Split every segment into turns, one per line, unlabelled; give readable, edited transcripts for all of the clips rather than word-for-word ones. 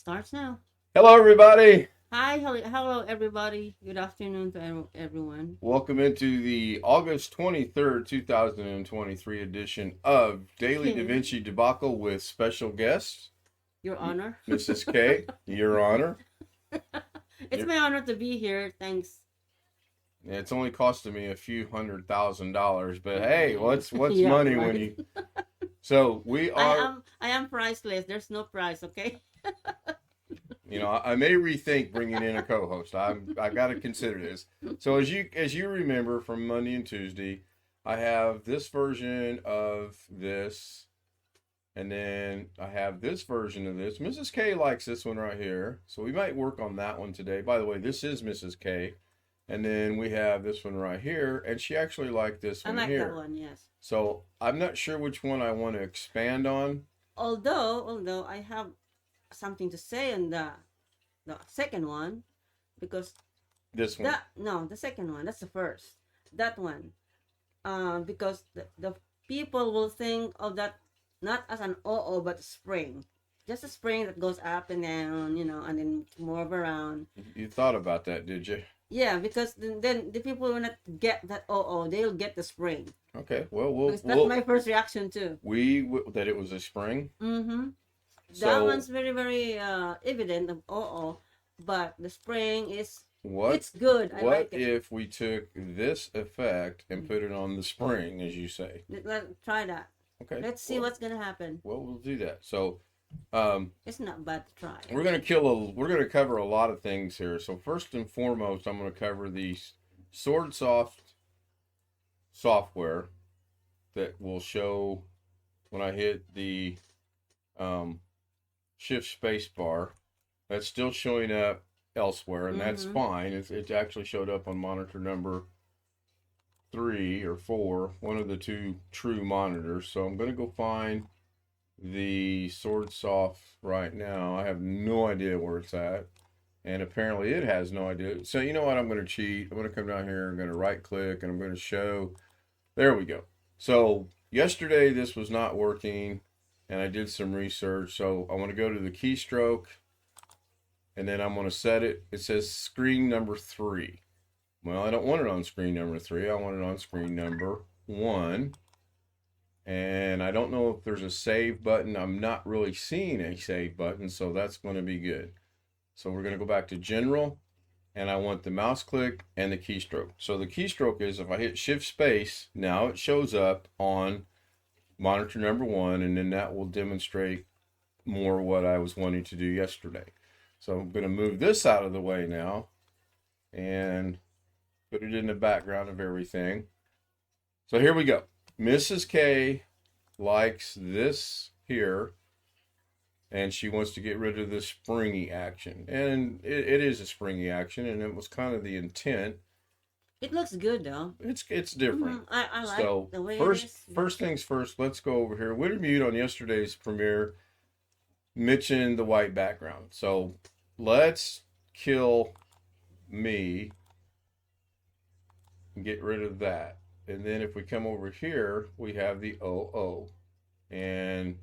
Starts now.
Hello, everybody.
Hi, hello, everybody. Good afternoon to everyone.
Welcome into the August 23rd, 2023 edition of Daily Da
Okay,
Vinci Debacle with special guest,
Your Honor.
Mrs. K, Your Honor.
It's my honor to be here. Thanks.
It's only costing me a few $100,000, but hey, what's
Yeah,
money when
right.
you? So we are.
I am priceless. There's no price. Okay.
I may rethink bringing in a co-host. I got to consider this. So as you remember from Monday and Tuesday, I have this version of this, and then I have this version of this. Mrs. K likes this one right here, so we might work on that one today. By the way, this is Mrs. K, and then we have this one right here, and she actually liked this
I
one
like that
here.
one. Yes.
So I'm not sure which one I want to expand on.
Although I have something to say on the second one, because
This one.
that no the second one, that's the first. That one, because the people will think of that not as an oo but a spring, just a spring that goes up and down, and then move around.
You thought about that, did you?
Yeah, because then the people will not get that oo, they'll get the spring.
Okay. Well,
Because that's my first reaction too.
that it was a spring.
Mm-hmm. That
So
one's very very evident of oo, but the spring is,
what
it's good. I
what
like it.
if we took this effect and put it on the spring, as you say?
Try that.
Okay.
Let's see what's gonna happen.
Well, we'll do that. So,
It's not bad to try.
we're gonna cover a lot of things here. So first and foremost, I'm gonna cover the SwordSoft software that will show when I hit the um, shift space bar. That's still showing up elsewhere, and that's fine. It actually showed up on monitor number 3 or 4, one of the two true monitors. So I'm going to go find the SwordSoft right now. I have no idea where it's at, and apparently it has no idea. So you know what? I'm going to cheat. I'm going to come down here. I'm going to right click, and I'm going to show. There we go. So yesterday this was not working, and I did some research. So I want to go to the keystroke, and then I'm going to set it. It says screen number 3. Well, I don't want it on screen number 3. I want it on screen number 1. And I don't know if there's a save button. I'm not really seeing a save button, so that's going to be good. So we're going to go back to general, and I want the mouse click and the keystroke. So the keystroke is if I hit shift space, now it shows up on monitor number 1, and then that will demonstrate more what I was wanting to do yesterday. So I'm going to move this out of the way now and put it in the background of everything. So here we go. Mrs. K likes this here, and she wants to get rid of the springy action. And it is a springy action, and it was kind of the intent.
It looks good though.
It's different.
I like
So
the way it
first
is.
first things first, let's go over here. Wintermute on yesterday's premiere mentioned the white background. So let's kill me and get rid of that. And then if we come over here, we have the OO. And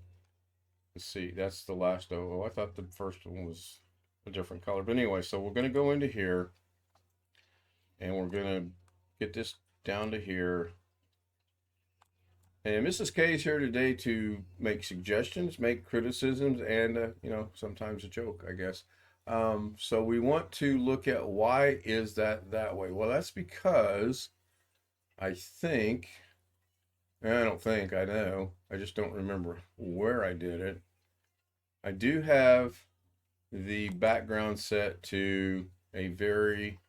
let's see, that's the last OO. I thought the first one was a different color. But anyway, so we're going to go into here, and we're going to get this down to here. And Mrs. K is here today to make suggestions, make criticisms, and, sometimes a joke, I guess. So we want to look at why is that way? Well, that's because I think, I don't think, I know, I just don't remember where I did it. I do have the background set to a very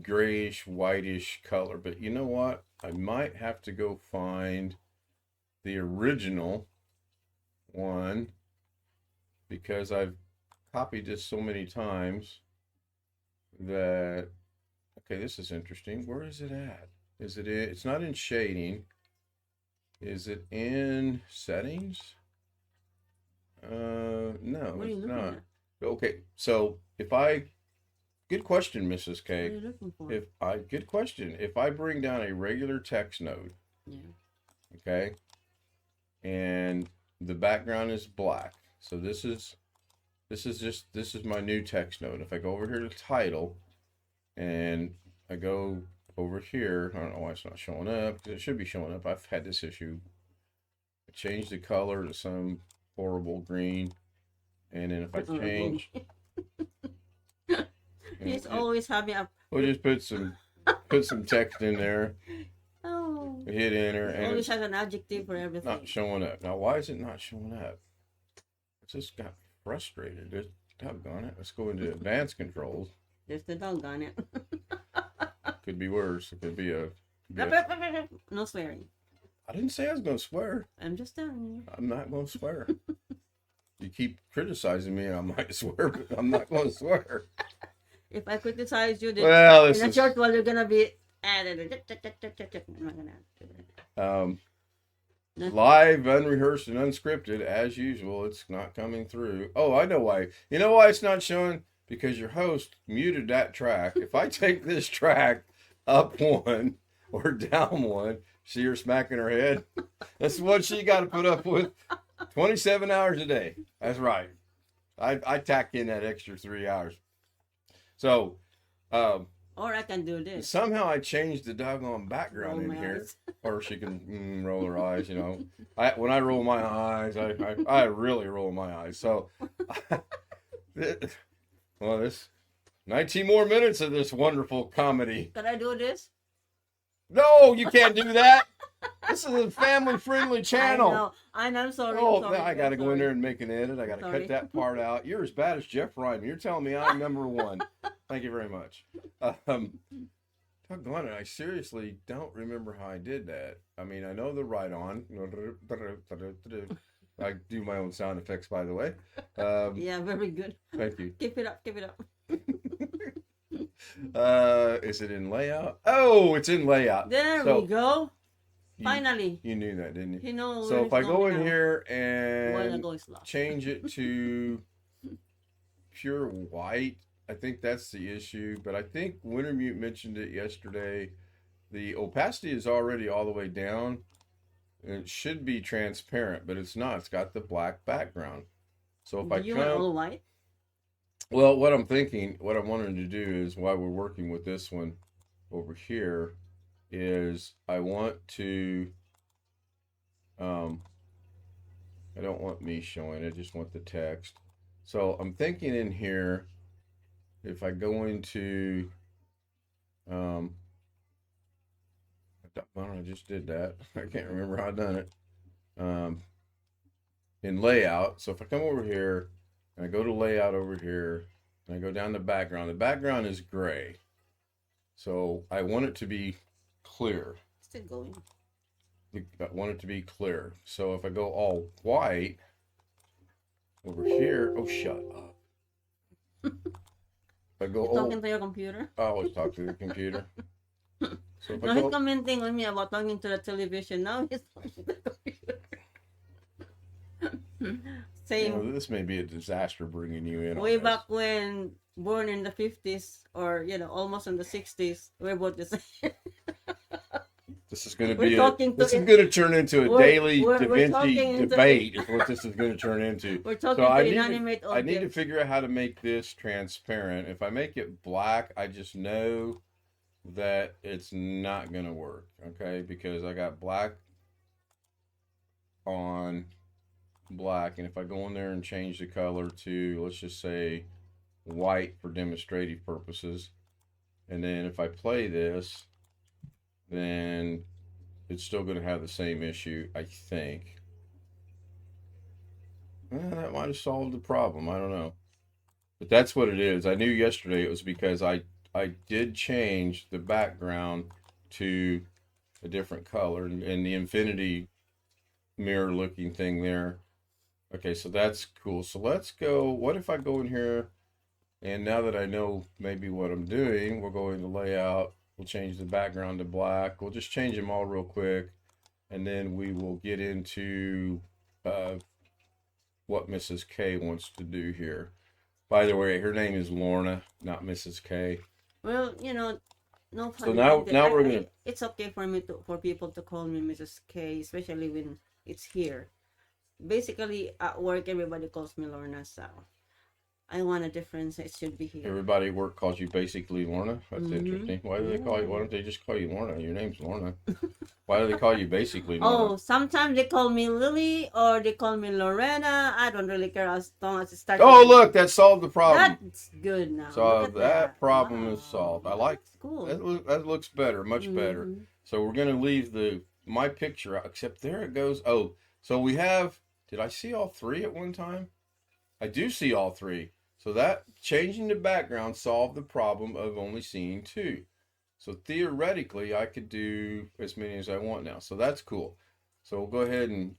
grayish, whitish color, but you know what? I might have to go find the original one because I've copied this so many times that, okay, this is interesting. Where is it at? Is it in, it's not in shading. Is it in settings? No,
What are you
it's
looking
not.
at?
Okay, so good question, Mrs.
What are
K.
you looking for?
Good question. If I bring down a regular text node,
Yeah.
okay, and the background is black, so this is This is my new text note. If I go over here to title and I go over here, I don't know why it's not showing up, because it should be showing up. I've had this issue. I change the color to some horrible green, and then if I change,
He's always having a.
we'll just put some text in there,
Oh.
hit enter,
He
and
always
it's
has an adjective for everything.
not showing up. Now, why is it not showing up? It just got frustrated. Just doggone it. Let's go into advanced controls.
There's the dog on it.
Could be worse. It could be a.
No swearing.
I didn't say I was going to swear.
I'm just telling you.
I'm not going to swear. You keep criticizing me, and I might swear, but I'm not going to swear.
If I criticize you, then
Well,
in a short while you're gonna be added. I'm not gonna do that.
Live, unrehearsed, and unscripted as usual. It's not coming through. Oh, I know why. You know why it's not showing? Because your host muted that track. If I take this track up one or down one, see her smacking her head. That's what she got to put up with 27 hours a day. That's right. I tack in that extra 3 hours. So,
Or I can do this.
somehow I changed the doggone background
Roll
in
my
here,
eyes.
or she can roll her eyes. You know, when I roll my eyes, I really roll my eyes. So, well, this 19 more minutes of this wonderful comedy.
Can I do this?
No, you can't do that. This is a family-friendly channel.
I know. I'm sorry.
Oh,
I'm sorry.
I got to
I'm
go in there
sorry.
and make an edit. I got to
Sorry.
cut that part out. You're as bad as Jeff Ryman. You're telling me I'm number one. Thank you very much. Doggone it, I seriously don't remember how I did that. I mean, I know the right on. I do my own sound effects, by the way.
Yeah, very good.
Thank you.
Keep it up. Keep it up.
Is it in layout? Oh, it's in layout.
There
So,
we go.
You-
Finally.
You knew that, didn't you?
You know.
So
where
if I
it's
go
going
in
now.
here
A while
and
ago it's lost.
change it to pure white, I think that's the issue. But I think Wintermute mentioned it yesterday. The opacity is already all the way down. And it should be transparent, but it's not. It's got the black background. So if
Do
I
you want
come,
all white?
well, what I'm thinking, what I'm wanting to do is while we're working with this one over here, is I want to, I don't want me showing, I just want the text. So I'm thinking in here, if I go into, I just did that. I can't remember how I done it. In layout. So if I come over here and I go to layout over here and I go down to background, the background is gray. So I want it to be clear.
Still going.
I want it to be clear. So if I go all white over here, oh, shut up. If I go
You're talking to your computer?
I always talk to the computer. So if
No,
I
he's
go,
commenting on me about talking to the television. Now he's talking to the computer.
you
Same.
know, this may be a disaster bringing you in. on
Way
this.
back when, born in the 50s or, almost in the 60s, we're both the same.
This is going to
We're
be
talking
this
to
is going to turn into a
we're-
daily
we're-
Da
we're talking
Vinci
into-
debate. Is what this is going to turn into.
We're talking
So
to
I need to-
inanimate
I need to
objects.
figure out how to make this transparent. If I make it black, I just know that it's not going to work. Okay, because I got black on black, and if I go in there and change the color to, let's just say, white for demonstrative purposes, and then if I play this, then it's still going to have the same issue, I think. That might have solved the problem. I don't know. But that's what it is. I knew yesterday it was because I did change the background to a different color, and the infinity mirror looking thing there. Okay, so that's cool. So let's go. What if I go in here, and now that I know maybe what I'm doing, we'll go into layout. We'll change the background to black. We'll just change them all real quick, and then we will get into what Mrs. K wants to do here. By the way, her name is Lorna, not Mrs. K.
Well, no
So
pun
now
intended.
we're gonna.
It's okay for people to call me Mrs. K, especially when it's here. Basically, at work, everybody calls me Lorna, so I want a difference. It should be here.
Everybody at work calls you basically Lorna. That's
Mhm.
interesting. Why do they call you? Why
Yeah.
don't they just call you Lorna? Your name's Lorna. Why do they call you basically
Oh,
Lorna?
sometimes they call me Lily or they call me Lorena. I don't really care as long as it starts.
Oh,
with-
look, that solved the problem.
That's good now.
So
Look at
that problem is
Wow.
solved. I like
That's cool.
that looks better, much better.
Mhm.
So we're gonna leave my picture out, except there it goes. Oh, so we have. Did I see all three at one time? I do see all three. So that changing the background solved the problem of only seeing two. So theoretically, I could do as many as I want now. So that's cool. So we'll go ahead and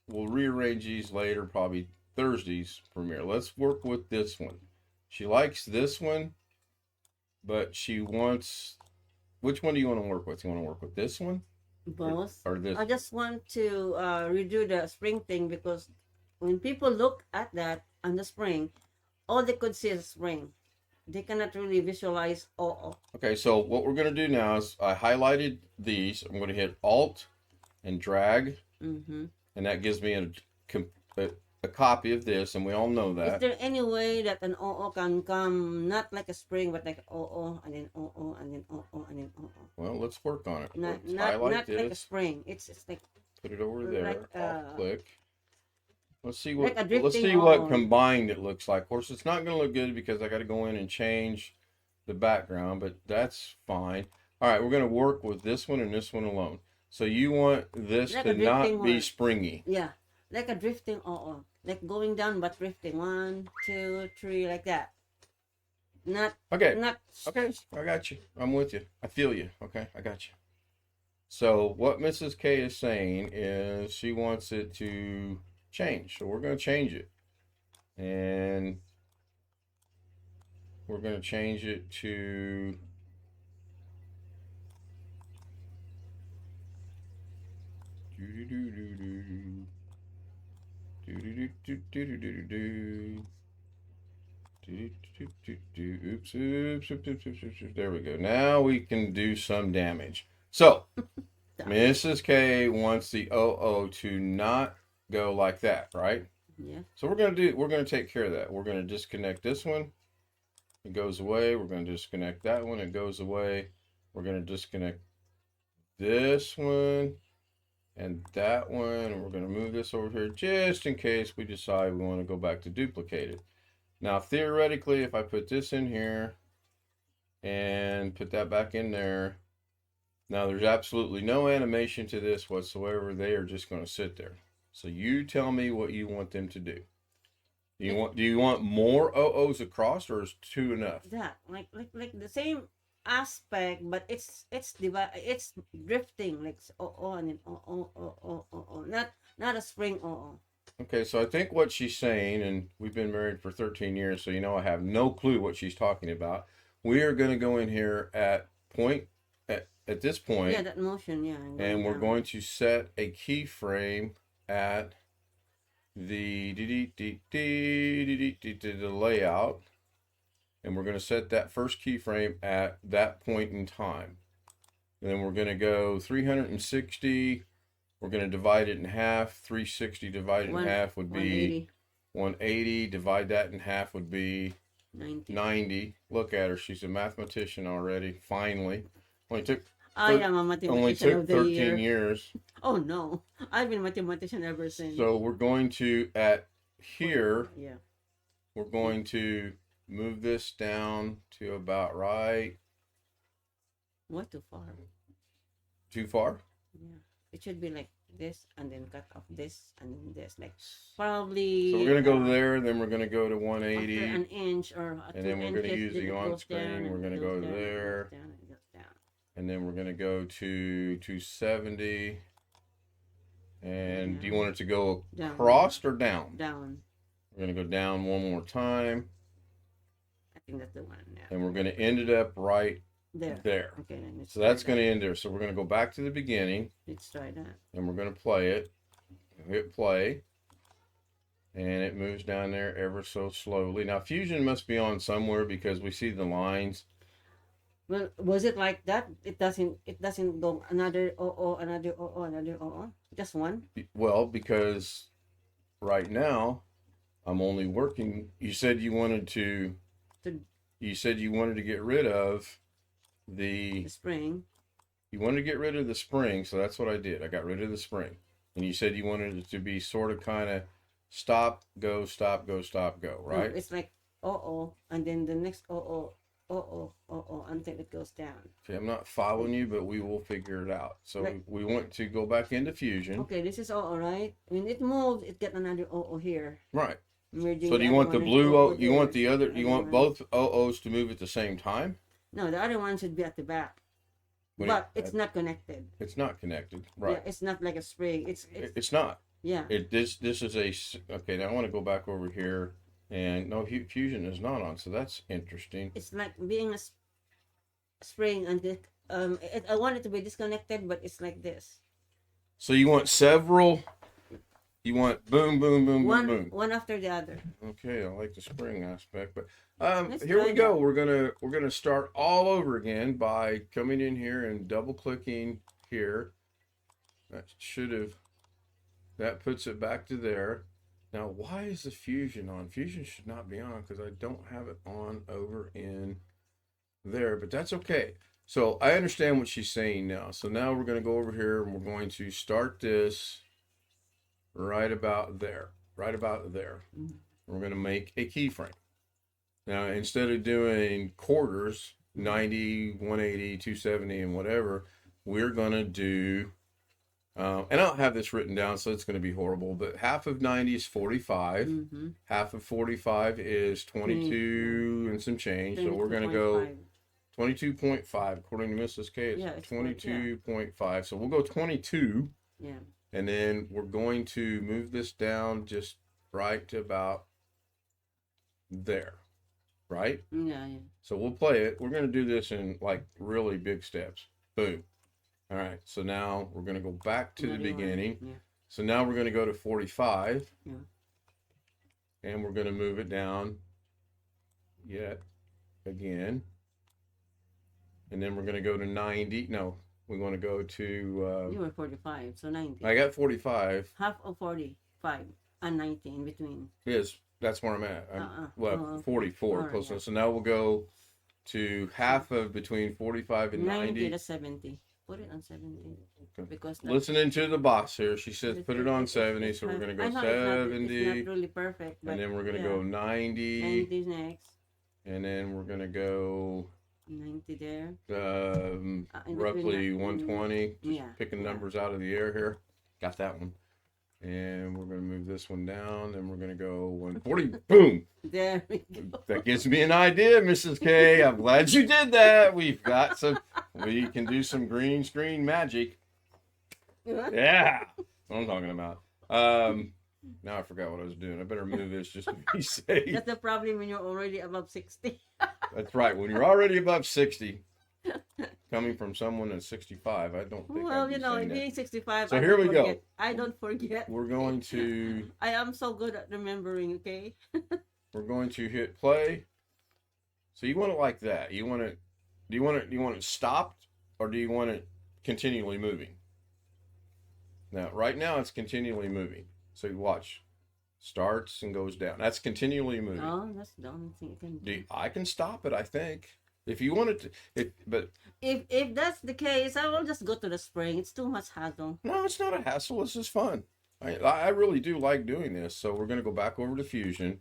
we'll rearrange these later, probably Thursday's premiere. Let's work with this one. She likes this one, but she wants. Which one do you want to work with? You want to work with this one
Both.
or this?
I just want to redo the spring thing because when people look at that on the spring, all they could see is spring. They cannot really visualize. Oh.
Okay, so what we're going to do now is I highlighted these. I'm going to hit Alt and drag,
Mm-hmm.
and that gives me a copy of this, and we all know
Is
that.
there any way that an oo can come not like a spring but like oo and then oo and then oo and then oo?
Well, let's work on it.
Not
Let's
not
highlight
not like a
this,
spring. It's like
put it over there,
like,
alt click. Let's see
like
what
a drifting
what
oo.
combined it looks like. Of course, it's not going to look good because I got to go in and change the background, but that's fine. All right, we're going to work with this one and this one alone. So you want this
Like
to
a drifting
not be
one.
springy.
Yeah, like a drifting oo. Like going down but drifting. 1, 2, 3 like that. Not
Okay.
not
Okay, I got you. I'm with you. I feel you. Okay, I got you. So what Mrs. K is saying is she wants it to change. So we're going to change it. And we're going to change it to oops. There we go. Now we can do some damage. So Mrs. K wants the OO to not go like that, right?
yeah.
So we're gonna take care of that. We're gonna disconnect this one. It goes away. We're gonna disconnect that one. It goes away. We're gonna disconnect this one and that one, and we're gonna move this over here just in case we decide we want to go back to duplicated. Now theoretically, if I put this in here and put that back in there, now there's absolutely no animation to this whatsoever. They are just going to sit there. So you tell me what you want them to do. Do you want more OOs across, or is two enough?
That like the same aspect, but it's it's drifting like oo and then oo. Not a spring oo.
Okay, so I think what she's saying, and we've been married for 13 years, so you know I have no clue what she's talking about. We are going to go in here at this point.
Yeah, that motion, yeah.
And we're going to set a keyframe at the layout, and we're going to set that first keyframe at that point in time. And then we're going to go 360. We're going to divide it in half. 360 divided in half would be 180. Divide that in half would be 90. Look at her. She's a mathematician already. Finally. Only took
I am a mathematician of the
13 years.
Oh no. I've been a mathematician ever since.
So we're going to, at here,
yeah.
we're going to move this down to about right.
What too far?
Too far?
Yeah. It should be like this and then cut off this and then this. Like probably.
So we're going to go there, then we're going to go to 180.
After an inch or
and then we're going to use the on-screen. We're going to go there. And then we're going to go to 270. And do you want it to go across or down?
Down.
We're going to go down one more time.
I think that's the one. Yeah.
And we're going to end it up right there.
Okay, then
so that's going to end there. So we're going to go back to the beginning.
Let's try that.
And we're going to play it. Hit play. And it moves down there ever so slowly. Now Fusion must be on somewhere because we see the lines.
Well, was it like that? It doesn't go another another another just one?
Well, because right now I'm only working. You said you wanted to.
To
You said you wanted to get rid of
the
the.
spring.
You wanted to get rid of the spring, so that's what I did. I got rid of the spring, and you said you wanted it to be sort of kind of stop, go, stop, go, stop, go,
No,
right?
it's like and then the next until it goes down.
Okay, I'm not following you, but we will figure it out. So
Right.
we want to go back into Fusion,
Okay, this is right. When it moves, it get another here.
right?
Merging
So do you
other
want the
one and
blue O? You
there.
want the other?
The
You
other
want
one.
both OOs to move at the same time?
No, the other one should be at the back.
What do
But
you-
it's not connected.
It's not connected,
Yeah,
right?
it's not like a spring. It's
It's not.
yeah.
This is okay. Now I want to go back over here, and no, Fusion is not on, so that's interesting.
It's like being a spring and I want it to be disconnected, but it's like this.
So you want several. You want boom, boom, boom, boom, boom.
One after the other.
Okay, I like the spring aspect, but
Let's
here we
try
go.
that.
We're gonna start all over again by coming in here and double clicking here. That puts it back to there. Now, why is the Fusion on? Fusion should not be on because I don't have it on over in there, but that's okay. So I understand what she's saying now. So now we're going to go over here and we're going to start this right about there,
Mhm.
We're going to make a keyframe. Now, instead of doing quarters, 90, 180, 270, and whatever, we're going to do, and I don't have this written down, so it's going to be horrible, but half of 90 is 45.
Mm-hmm.
Half of 45 is 22 and some change. So we're going to go 22.5. According to Mrs. K, it's
Yeah, it's
22.5. So we'll go 22.
Yeah.
And then we're going to move this down just right to about there. Right?
Yeah.
So we'll play it. We're going to do this in like really big steps. Boom. All right. So now we're going to go back to the beginning.
Yeah.
So now we're going to go to 45.
Yeah.
And we're going to move it down yet again. And then we're going to go to 90. No, we want to go to.
You were 45, so 90.
I got 45.
Half of 45 and 90 in between.
Yes, that's where I'm at. I'm,
Okay.
44.
All right,
Close
yeah.
enough. So now we'll go to half of between 45 and 90.
to 70. Put it on 70.
Okay.
Because
Listening to the boss here, she says put it on 70. So we're
not-
going to
I
go
know
70.
It's not really perfect. But
And then we're going to
yeah.
go 90.
90 next.
And then we're going to go
90 there.
um,
In between
roughly
that,
120. Just
yeah,
picking
yeah.
numbers out of the air here. Got that one. And we're going to move this one down. And we're going to go 140. Boom.
There we go.
That gives me an idea, Mrs. K. I'm glad you did that. We can do some green screen magic. Yeah. That's what I'm talking about. Now I forgot what I was doing. I better move this just to be safe.
That's the problem when you're already above 60.
That's right. When you're already above 60, coming from someone that's 65, I don't think
Well,
I'd be
you know,
saying that.
being 65.
So
I
here
don't
we go.
forget. I don't forget.
We're going to
I am so good at remembering, okay?
hit play. So you want it like that. Do you want it stopped, or do you want it continually moving? Now, right now it's continually moving. So you watch. Starts and goes down. That's continually moving.
Oh, that's the only thing you can do.
I can stop it, I think. If you want it to, but
If that's the case, I will just go to the spring. It's too much hassle.
no, it's not a hassle. This is fun. I really do like doing this. So we're going to go back over to Fusion.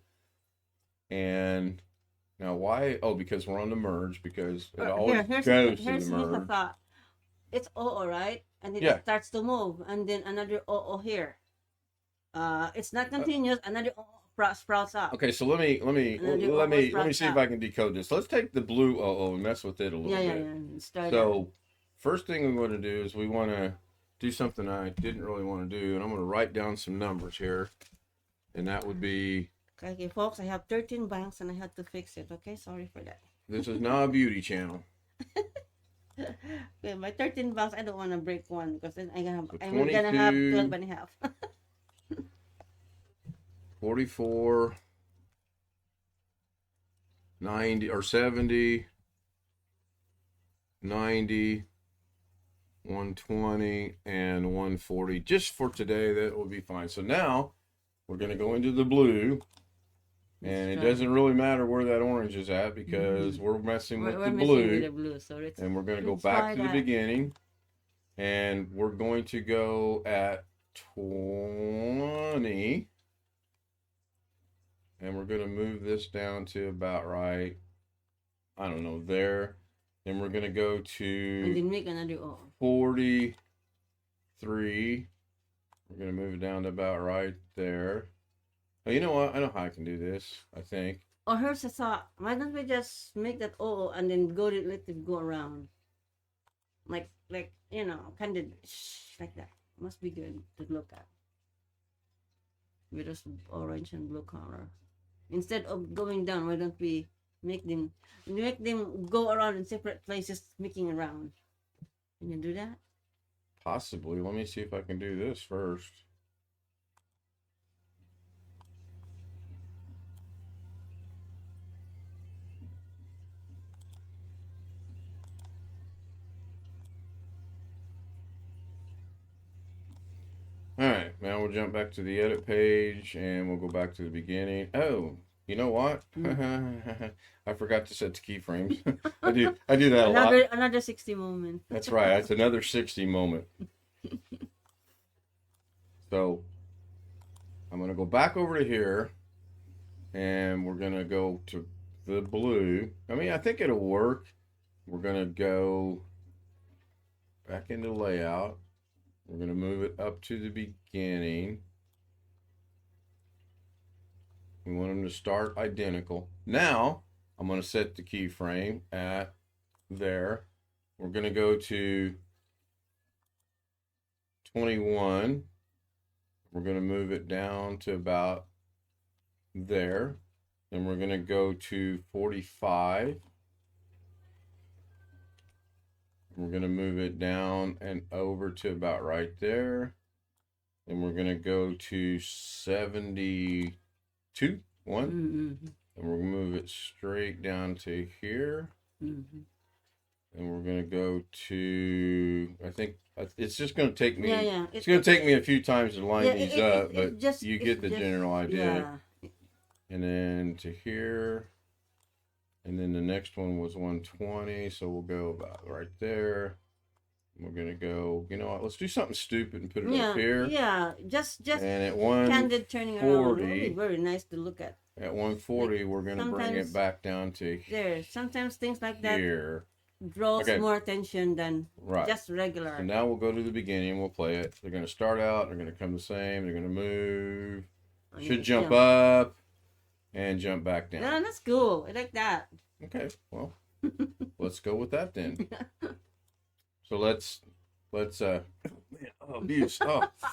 And now why? Oh, because we're on the merge, because it always goes to
here's
the
the
merge.
thought. It's OO, right? And then
Yeah.
it starts to move. And then another OO here. It's not continuous. Another OO sprouts up.
Okay, so let me see if I can decode this. Let's take the blue OO and mess with it a little
Yeah.
bit.
Start
So first thing we want to do is we want to do something I didn't really want to do, and I'm going to write down some numbers here, and that would be,
Okay, folks, I have 13 banks and I had to fix it. Okay, sorry for that.
this is not a beauty channel.
Okay, my 13 banks, I don't want to break one because then I'm gonna have
22.
12 and a half.
44, 90 or 70, 90, 120, and 140. Just for today, that will be fine. So now we're going to go into the blue, And it
try.
doesn't really matter where that orange is at because we're messing with
We're
the
messing with
blue.
the blue, so
And we're going to go
let's
back
try
to the
that.
beginning. And we're going to go at 20. And we're going to move this down to about right, I don't know, there. Then we're going to go
and
to
then make another O.
43. We're going to move it down to about right there. Oh, you know what? I know how I can do this, I think.
Or here's a thought. Why don't we just make that O and then let it go around? Like you know, kind of like that. Must be good to look at. With this orange and blue color. Instead of going down, why don't we make them go around in separate places, making around? Can you do that?
Possibly. Let me see if I can do this first. All right, now we'll jump back to the edit page and we'll go back to the beginning. Oh, you know what? I forgot to set the keyframes. I do that a lot.
Another 60 moment.
That's right. That's another 60 moment. So I'm going to go back over to here and we're going to go to the blue. I mean, I think it'll work. We're going to go back into layout. We're going to move it up to the beginning. We want them to start identical. Now, I'm going to set the keyframe at there. We're going to go to 21. We're going to move it down to about there. Then we're going to go to 45. We're going to move it down and over to about right there. And we're going to go to 72. One.
Mm-hmm.
And we're going to move it straight down to here.
Mm-hmm.
And we're going to go to, I think, it's just going to take me,
Yeah.
it's going to take me a few times to line these up, but you get the
just,
general idea.
Yeah.
And then to here. And then the next one was 120, so we'll go about right there. We're gonna go, you know what, let's do something stupid and put it up here.
Yeah, just
And at
candid turning around.
140,
Very nice to look at.
at 140, we're gonna bring it back down to
There, sometimes things like that
here.
draws
Okay.
more attention than
Right.
just regular.
So now we'll go to the beginning, we'll play it. They're gonna start out, they're gonna come the same, they're gonna move, should jump up, and jump back down.
Yeah, that's cool. I like that.
Okay, well, let's go with that then. So let's abuse.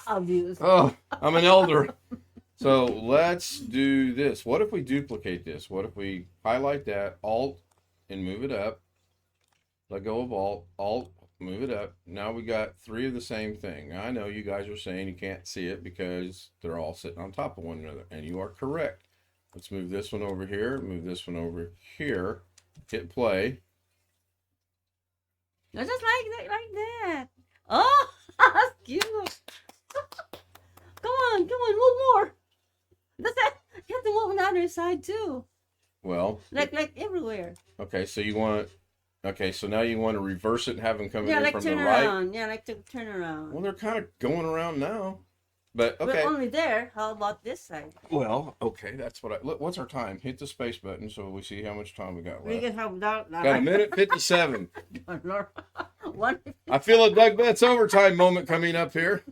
Obvious.
Oh, I'm an elder. So let's do this. What if we duplicate this? What if we highlight that, Alt, and move it up? Let go of Alt, move it up. Now we got 3 of the same thing. Now, I know you guys are saying you can't see it because they're all sitting on top of one another, and you are correct. Let's move this one over here, move this one over here, hit play.
I just like that. Oh, that's cute. Come on, move more. That's that. You have to move on the other side too.
Well,
Like everywhere.
okay, so you want, okay, so now you want to reverse it and have them come
Yeah,
in
like
from
turn
the right.
around. Yeah, like to turn around.
Well, they're kind of going around now, but okay.
We're only there. How about this side?
Well, okay, that's what I look. What's our time? Hit the space button so we see how much time we got
We
left.
can have that.
Got 1:57.
150.
I feel a Doug Betts overtime moment coming up here.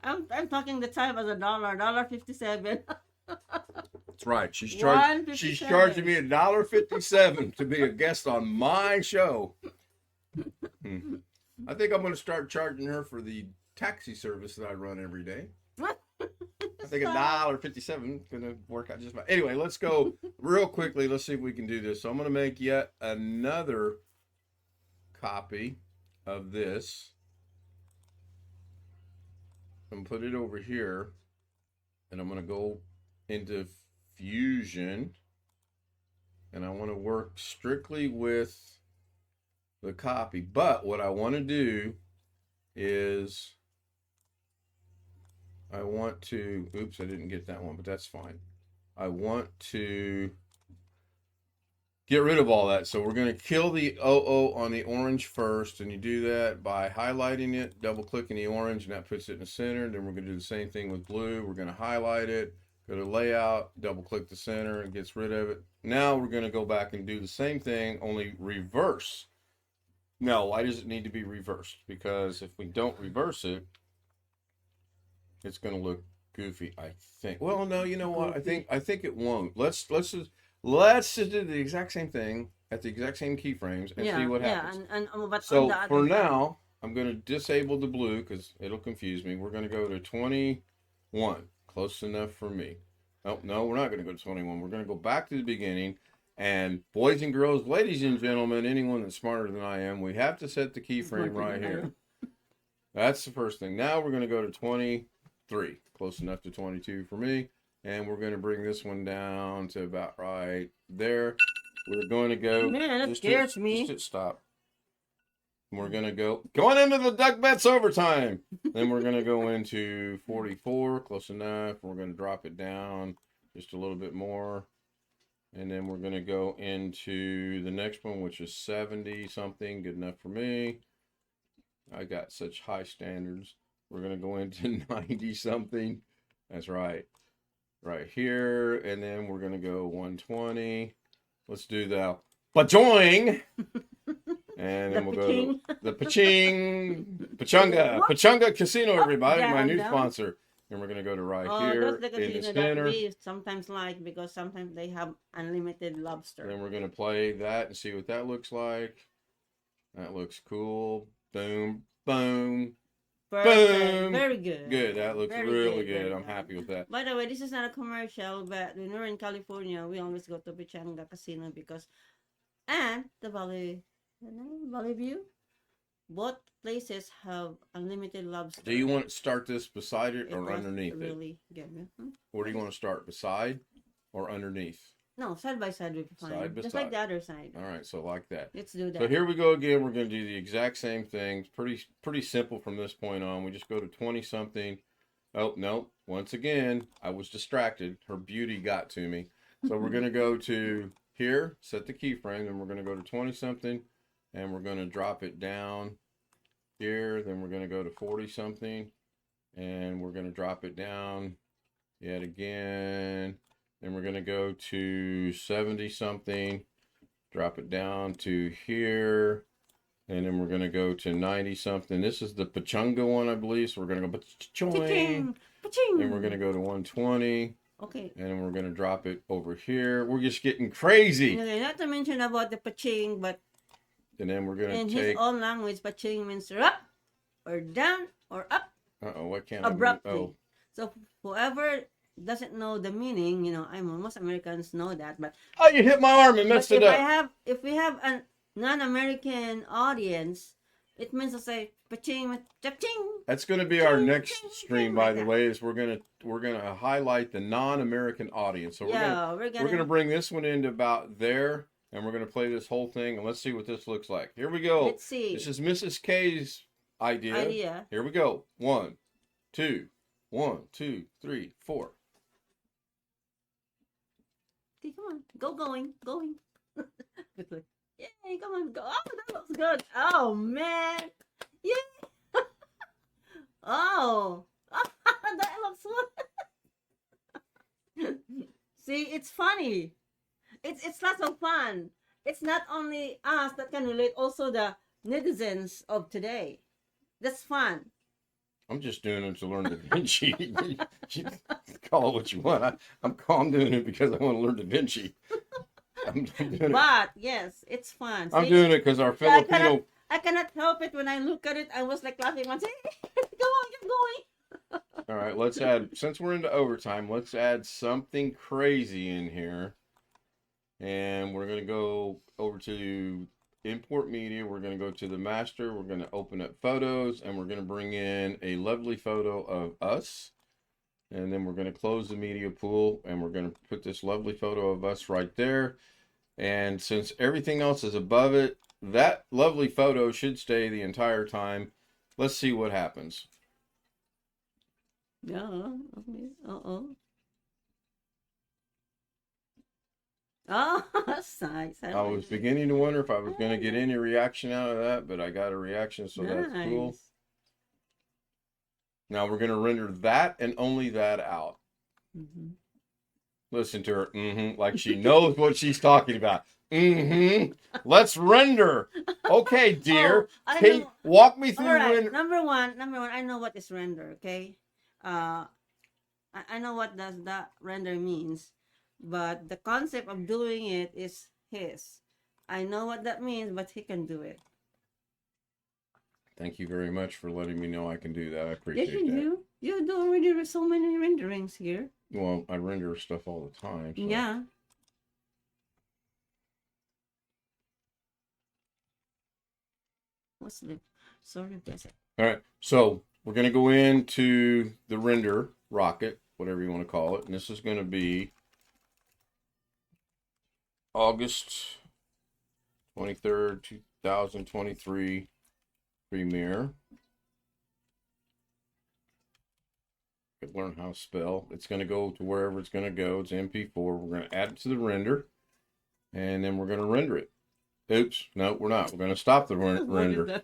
I'm talking the time as $1.57.
That's right. She's
157.
She's charging me $1.57 to be a guest on my show. I think I'm going to start charging her for the taxi service that I run every day. I think $1.57 is going to work out just fine. Anyway, let's go real quickly. Let's see if we can do this. So I'm going to make yet another copy of this and put it over here. And I'm going to go into Fusion. And I want to work strictly with the copy. But what I want to do is I want to, oops, I didn't get that one, but that's fine. I want to get rid of all that. So we're going to kill the OO on the orange first, and you do that by highlighting it, double clicking the orange, and that puts it in the center. Then we're going to do the same thing with blue. We're going to highlight it, go to layout, double click the center, and gets rid of it. Now we're going to go back and do the same thing, only reverse. Now, why does it need to be reversed? Because if we don't reverse it, it's going to look goofy, I think. Well, no, you know what? I think it won't. Let's just do the exact same thing at the exact same keyframes and see what happens.
and but on
So
the other
for
side-
now, I'm going to disable the blue because it'll confuse me. We're going to go to 21. Close enough for me. Oh, no, we're not going to go to 21. We're going to go back to the beginning. And boys and girls, ladies and gentlemen, anyone that's smarter than I am, we have to set the keyframe right here. That's the first thing. Now we're going to go to 23. Close enough to 22 for me. And we're going to bring this one down to about right there. We're going to go.
Man, that scares me.
Just hit stop. We're going to going into the Duck Bets overtime. Then we're going to go into 44. Close enough. We're going to drop it down just a little bit more. And then we're going to go into the next one, which is 70 something. Good enough for me. I got such high standards. We're going to go into 90 something. That's right. Right here. And then we're going to go 120. Let's do the Pajoing. And then we'll go to the Pachanga Casino, everybody. My new sponsor. And we're going to go to right here
that's the
in the
casino
center.
that we sometimes like because sometimes they have unlimited lobster.
And then we're going to play that and see what that looks like. That looks cool. Boom, boom,
Perfect.
boom.
Very good.
Good. That looks
Very
really
good, very
good. I'm
good.
happy with that.
By the way, this is not a commercial, but when we're in California, we always go to Pachanga Casino because, and the Valley View, both places have unlimited lobster.
Do you want to start this beside it or
was
underneath
really good.
Where do you want to start? Beside or underneath?
No, side by side would be fine.
Side by
Just
side.
like the other side.
All right, so like that.
Let's do that.
So here we go again. We're going to do the exact same thing. It's pretty simple from this point on. We just go to 20 something. Oh, no. Once again, I was distracted. Her beauty got to me. So we're going to go to here, set the keyframe, and we're going to go to 20 something, and we're going to drop it down here. Then we're going to go to 40 something, and we're going to drop it down yet again. Then we're going to go to 70 something, drop it down to here, and then we're going to go to 90 something. This is the Pachanga one, I believe. So we're going to go
Paching,
and we're going to go to 120.
Okay.
And then we're going to drop it over here. We're just getting crazy.
Okay, not to mention about the paching, but
And then we're going
in
to
his
take.
own language, paching means up or down or up
Uh-oh, what can't
abruptly.
I do? Oh,
So whoever doesn't know the meaning, most Americans know that, but
oh, you hit my arm and messed it up.
if we have a non-American audience, it means to say paching, ching.
That's going to be our
Ching,
next
ching,
stream,
ching,
by
like
the
that.
way, is we're gonna highlight the non-American audience. So we're gonna bring this one into about there, and we're gonna play this whole thing, and let's see what this looks like. Here we go.
Let's see.
This is Mrs. K's idea. Here we go. 1, 2, 1, 2, 3, 4.
Okay, come on, going. Quickly. Yay, come on, go. Oh, that looks good. Oh man, yay. Oh, that looks good. See, it's funny. It's lots of fun. It's not only us that can relate, also the netizens of today. That's fun.
I'm just doing it to learn Da Vinci. You call it what you want. I'm doing it because I want to learn Da Vinci. I'm doing it.
But yes, it's fun.
I'm
See?
doing it because our Filipino.
I cannot help it when I look at it. I was like laughing. I say, "Go on, keep going."
All right, let's add. Since we're into overtime, let's add something crazy in here. And we're gonna go over to import media. We're gonna go to the master. We're gonna open up photos, and we're gonna bring in a lovely photo of us. And then we're gonna close the media pool, and we're gonna put this lovely photo of us right there. And since everything else is above it, that lovely photo should stay the entire time. Let's see what happens.
Yeah. Okay. Oh, that's nice. I
I
like
was
it.
beginning to wonder if I was going to get
Oh,
any reaction out of that, but I got a reaction, so that's cool.
nice.
Now we're going to render that and only that out.
Mhm.
Listen to her, like she knows what she's talking about. Let's render. Okay,
Oh,
dear.
I
Take
know.
walk me
All
through
right.
render.
Number one, I know what is render, okay? Uh, I know what does that render means, but the concept of doing it is his. I know what that means, but he can do it.
Thank you very much for letting me know I can do that. I
Yes,
appreciate
you
that.
do. You do already so many renderings here.
Well, I render stuff all the time, so.
Yeah. What's the? Sorry, guess it.
All right, so we're going to go into the render rocket, whatever you want to call it, and this is going to be August 23rd, 2023 premiere. Could learn how to spell. It's going to go to wherever it's going to go. It's MP4. We're going to add it to the render, and then we're going to render it. Oops, no, we're not. We're going to stop the
What is
render.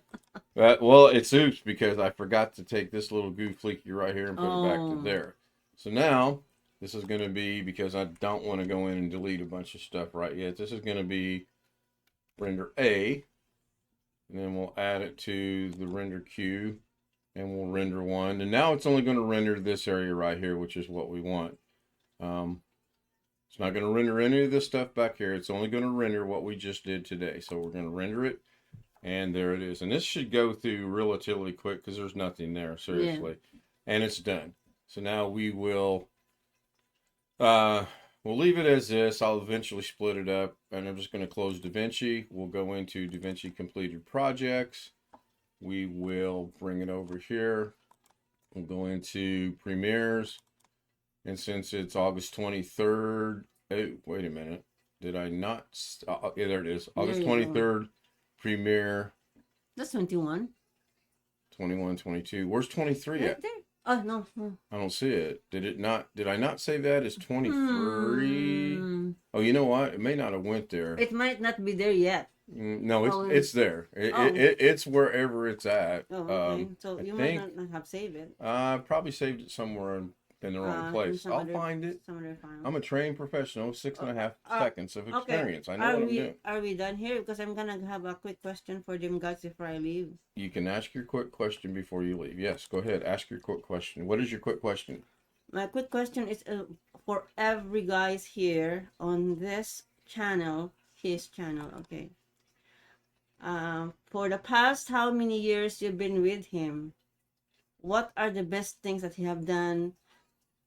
that?
Well, it's oops because I forgot to take this little goof fleeky right here and put it back to
Oh.
there. So now this is going to be, because I don't want to go in and delete a bunch of stuff right yet. This is going to be render A, and then we'll add it to the render queue, and we'll render one. And now it's only going to render this area right here, which is what we want. It's not going to render any of this stuff back here. It's only going to render what we just did today. So we're going to render it, and there it is. And this should go through relatively quick because there's nothing there, seriously. Yeah. And it's done. So now we will, we'll leave it as this. I'll eventually split it up, and I'm just going to close DaVinci. We'll go into DaVinci completed projects. We will bring it over here. We'll go into premieres. And since it's August 23rd, oh, wait a minute. Did I not? Yeah, there it is. August 23rd premiere.
That's 21.
21, 22. Where's 23
Right
at?
there. Oh, no.
I don't see it. Did it not? Did I not save that as 23? Oh, you know what? It may not have went there.
It might not be there yet.
No, it's there. It's wherever it's at.
Oh, okay. So you might not have saved it.
I probably saved it somewhere in the wrong place. I'll find it. I'm a trained professional, 6.5 seconds of experience. I know what I'm doing.
Are we done here? Because I'm gonna have a quick question for them guys before I leave.
You can ask your quick question before you leave. Yes, go ahead. Ask your quick question. What is your quick question?
My quick question is for every guys here on this channel, his channel. Okay. For the past how many years you've been with him? What are the best things that you have done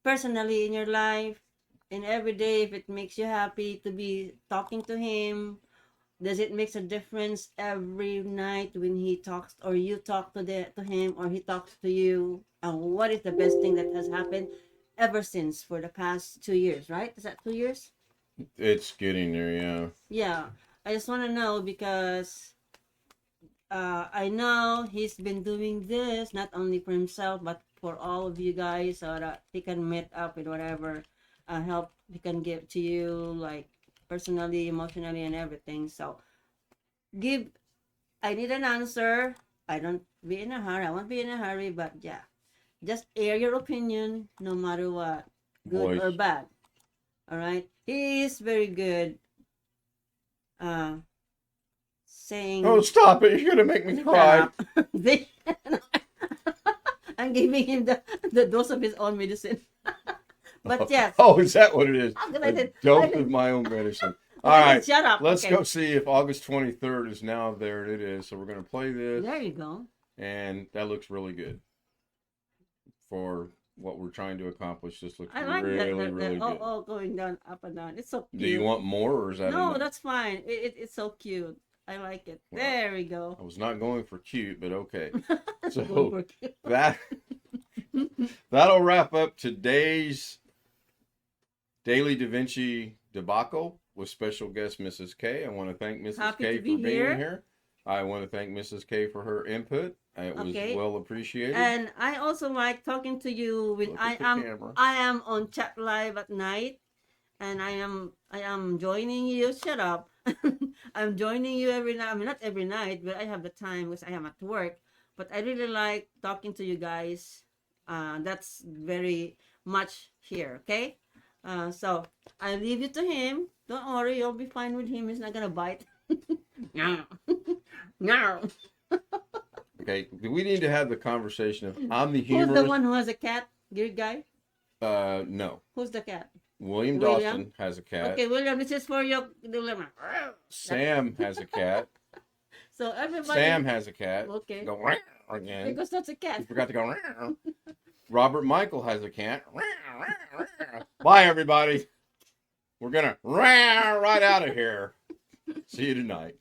personally in your life, and every day, if it makes you happy to be talking to him? Does it make a difference every night when he talks, or you talk to him, or he talks to you? And what is the best thing that has happened ever since for the past 2 years? Right? Is that 2 years?
It's getting there, yeah.
Yeah, I just want to know because I know he's been doing this not only for himself but for all of you guys, so that he can meet up with whatever help he can give to you, like personally, emotionally, and everything. So I need an answer. I don't be in a hurry. I won't be in a hurry, but yeah, just air your opinion no matter what, good or bad. All right, he is very good saying,
oh, stop it, you're gonna make me cry.
I'm giving him the dose of his own medicine. But yes.
Oh, is that what it is? A dose of my own medicine. All right,
shut up.
Let's go see if August 23rd is now there. It is. So we're going to play this.
There you go.
And that looks really good for what we're trying to accomplish. This looks
like
really good.
Oh, going down, up and down. It's so cute.
Do you want more, or is that
no?
enough?
That's fine. It's so cute. I like it. Well, there we go.
I was not going for cute, but okay. So that'll wrap up today's Daily DaVinci debacle with special guest Mrs. K. I want to thank Mrs. K for being here. I want to thank Mrs. K for her input. It was well appreciated.
And I also like talking to you when I am on chat live at night. and I am joining you. Shut up. I'm joining you every night. I mean, not every night, but I have the time because I am at work. But I really like talking to you guys. That's very much here. Okay. So I leave you to him. Don't worry, you'll be fine with him. He's not gonna bite. No. No.
Okay, we need to have the conversation of I'm the
Who's
humorist.
the one who has a cat? Your guy?
No.
Who's the cat?
William
William?
Dawson has a cat.
Okay, William, this is for your.
Sam has a cat.
So everybody.
Sam has a cat.
Okay.
Go again.
Because that's a
You
cat.
forgot to go. Robert Michael has a cat. Bye, everybody. We're gonna right out of here. See you tonight.